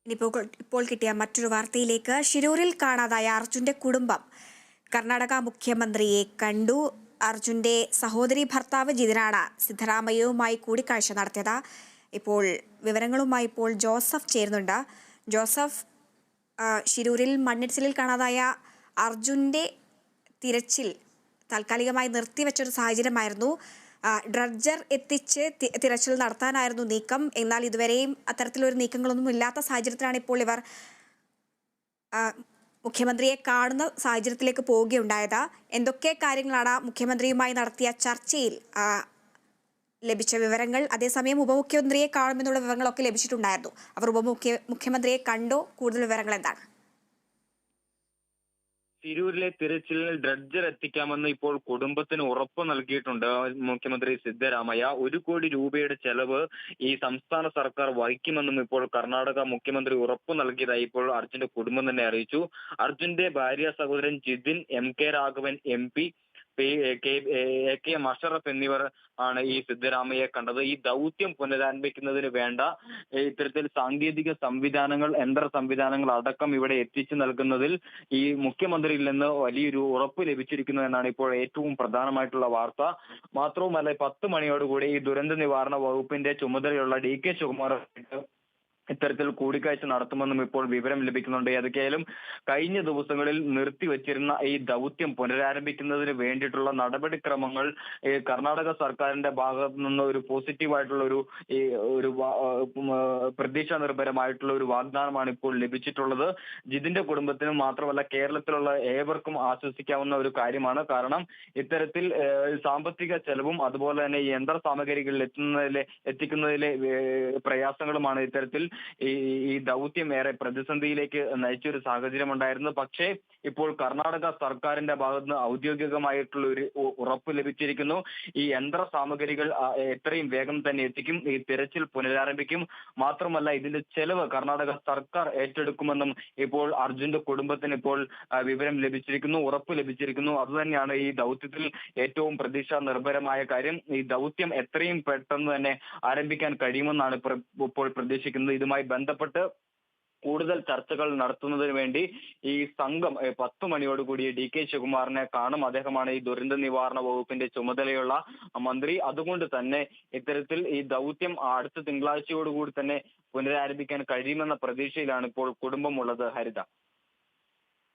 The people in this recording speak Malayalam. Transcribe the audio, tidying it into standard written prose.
ഇപ്പോൾ കിട്ടിയ മറ്റൊരു വാർത്തയിലേക്ക്. ഷിരൂരിൽ കാണാതായ അർജുന്റെ കുടുംബം കർണാടക മുഖ്യമന്ത്രിയെ കണ്ടു. അർജുന്റെ സഹോദരി ഭർത്താവ് ജിതിനാണ് സിദ്ധരാമയ്യയുമായി കൂടിക്കാഴ്ച നടത്തിയത്. ഇപ്പോൾ വിവരങ്ങളുമായി ജോസഫ് ചേരുന്നുണ്ട്. ജോസഫ്, ഷിരൂരിൽ മണ്ണിടിച്ചിലിൽ കാണാതായ അർജുന്റെ തിരച്ചിൽ താൽക്കാലികമായി നിർത്തിവെച്ചൊരു സാഹചര്യമായിരുന്നു. ഡ്രഡ്ജർ എത്തിച്ച് തിരച്ചിൽ നടത്താനായിരുന്നു നീക്കം. എന്നാൽ ഇതുവരെയും അത്തരത്തിലൊരു നീക്കങ്ങളൊന്നും ഇല്ലാത്ത സാഹചര്യത്തിലാണ് ഇപ്പോൾ ഇവർ മുഖ്യമന്ത്രിയെ കാണുന്ന സാഹചര്യത്തിലേക്ക് പോവുകയുണ്ടായത്. എന്തൊക്കെ കാര്യങ്ങളാണ് മുഖ്യമന്ത്രിയുമായി നടത്തിയ ചർച്ചയിൽ ലഭിച്ച വിവരങ്ങൾ? അതേസമയം ഉപമുഖ്യമന്ത്രിയെ കാണുമെന്നുള്ള വിവരങ്ങളൊക്കെ ലഭിച്ചിട്ടുണ്ടായിരുന്നു. അവർ മുഖ്യമന്ത്രിയെ കണ്ടോ? കൂടുതൽ വിവരങ്ങൾ എന്താണ്? തിരൂരിലെ തിരച്ചിലിൽ ഡ്രഡ്ജർ എത്തിക്കാമെന്ന് ഇപ്പോൾ കുടുംബത്തിന് ഉറപ്പ് നൽകിയിട്ടുണ്ട് മുഖ്യമന്ത്രി സിദ്ധരാമയ്യ. 1 കോടി രൂപയുടെ ചെലവ് ഈ സംസ്ഥാന സർക്കാർ വഹിക്കുമെന്നും ഇപ്പോൾ കർണാടക മുഖ്യമന്ത്രി ഉറപ്പ് നൽകിയതായി ഇപ്പോൾ അർജുന്റെ കുടുംബം തന്നെ അറിയിച്ചു. അർജുന്റെ ഭാര്യ സഹോദരൻ Jithin, MK Raghavan MP, AK Ashraf എന്നിവർ ആണ് ഈ സിദ്ധരാമയ്യയെ കണ്ടത്. ഈ ദൗത്യം പുനരാരംഭിക്കുന്നതിന് വേണ്ട ഇത്തരത്തിൽ സാങ്കേതിക സംവിധാനങ്ങൾ, യന്ത്ര സംവിധാനങ്ങൾ അടക്കം ഇവിടെ എത്തിച്ചു നൽകുന്നതിൽ ഈ മുഖ്യമന്ത്രിയിൽ നിന്ന് വലിയൊരു ഉറപ്പ് ലഭിച്ചിരിക്കുന്നു എന്നാണ് ഇപ്പോൾ ഏറ്റവും പ്രധാനമായിട്ടുള്ള വാർത്ത. മാത്രവുമല്ല 10 മണിയോടുകൂടി ഈ ദുരന്ത നിവാരണ വകുപ്പിന്റെ ചുമതലയുള്ള DK ശിവകുമാർ ഇത്തരത്തിൽ കൂടിക്കാഴ്ച നടത്തുമെന്നും ഇപ്പോൾ വിവരം ലഭിക്കുന്നുണ്ട്. ഏതൊക്കെയായാലും കഴിഞ്ഞ ദിവസങ്ങളിൽ നിർത്തിവെച്ചിരുന്ന ഈ ദൗത്യം പുനരാരംഭിക്കുന്നതിന് വേണ്ടിയിട്ടുള്ള നടപടിക്രമങ്ങൾ കർണാടക സർക്കാരിന്റെ ഭാഗത്തു നിന്ന് ഒരു പോസിറ്റീവായിട്ടുള്ള ഒരു പ്രതീക്ഷാ നിർഭരമായിട്ടുള്ള ഒരു വാഗ്ദാനമാണ് ഇപ്പോൾ ലഭിച്ചിട്ടുള്ളത്. ജിതിന്റെ കുടുംബത്തിനും മാത്രമല്ല കേരളത്തിലുള്ള ഏവർക്കും ആശ്വസിക്കാവുന്ന ഒരു കാര്യമാണ്. കാരണം ഇത്തരത്തിൽ സാമ്പത്തിക ചെലവും അതുപോലെ തന്നെ യന്ത്ര സാമഗ്രികളിൽ എത്തിക്കുന്നതിലെ പ്രയാസങ്ങളുമാണ് ഇത്തരത്തിൽ ഈ ദൗത്യം ഏറെ പ്രതിസന്ധിയിലേക്ക് നയിച്ചൊരു സാഹചര്യം ഉണ്ടായിരുന്നു. പക്ഷേ ഇപ്പോൾ കർണാടക സർക്കാരിന്റെ ഭാഗത്തുനിന്ന് ഔദ്യോഗികമായിട്ടുള്ള ഒരു ഉറപ്പ് ലഭിച്ചിരിക്കുന്നു. ഈ യന്ത്ര സാമഗ്രികൾ എത്രയും വേഗം തന്നെ എത്തിക്കും, ഈ തിരച്ചിൽ പുനരാരംഭിക്കും. മാത്രമല്ല ഇതിന്റെ ചെലവ് കർണാടക സർക്കാർ ഏറ്റെടുക്കുമെന്നും ഇപ്പോൾ അർജുന്റെ കുടുംബത്തിന് ഇപ്പോൾ വിവരം ലഭിച്ചിരിക്കുന്നു, ഉറപ്പ് ലഭിച്ചിരിക്കുന്നു. അതുതന്നെയാണ് ഈ ദൗത്യത്തിൽ ഏറ്റവും പ്രതീക്ഷാ നിർഭരമായ കാര്യം. ഈ ദൗത്യം എത്രയും പെട്ടെന്ന് തന്നെ ആരംഭിക്കാൻ കഴിയുമെന്നാണ് ഇപ്പോൾ പ്രതീക്ഷിക്കുന്നത്. ഇതുമായി ബന്ധപ്പെട്ട് കൂടുതൽ ചർച്ചകൾ നടത്തുന്നതിന് വേണ്ടി ഈ സംഘം 10 മണിയോടുകൂടി DK ശിവകുമാറിനെ കാണും. അദ്ദേഹമാണ് ഈ ദുരന്ത നിവാരണ വകുപ്പിന്റെ ചുമതലയുള്ള മന്ത്രി. അതുകൊണ്ട് തന്നെ ഇത്തരത്തിൽ ഈ ദൗത്യം അടുത്ത തിങ്കളാഴ്ചയോടുകൂടി തന്നെ പുനരാരംഭിക്കാൻ കഴിയുമെന്ന പ്രതീക്ഷയിലാണ് ഇപ്പോൾ കുടുംബമുള്ളത്. ഹരിത.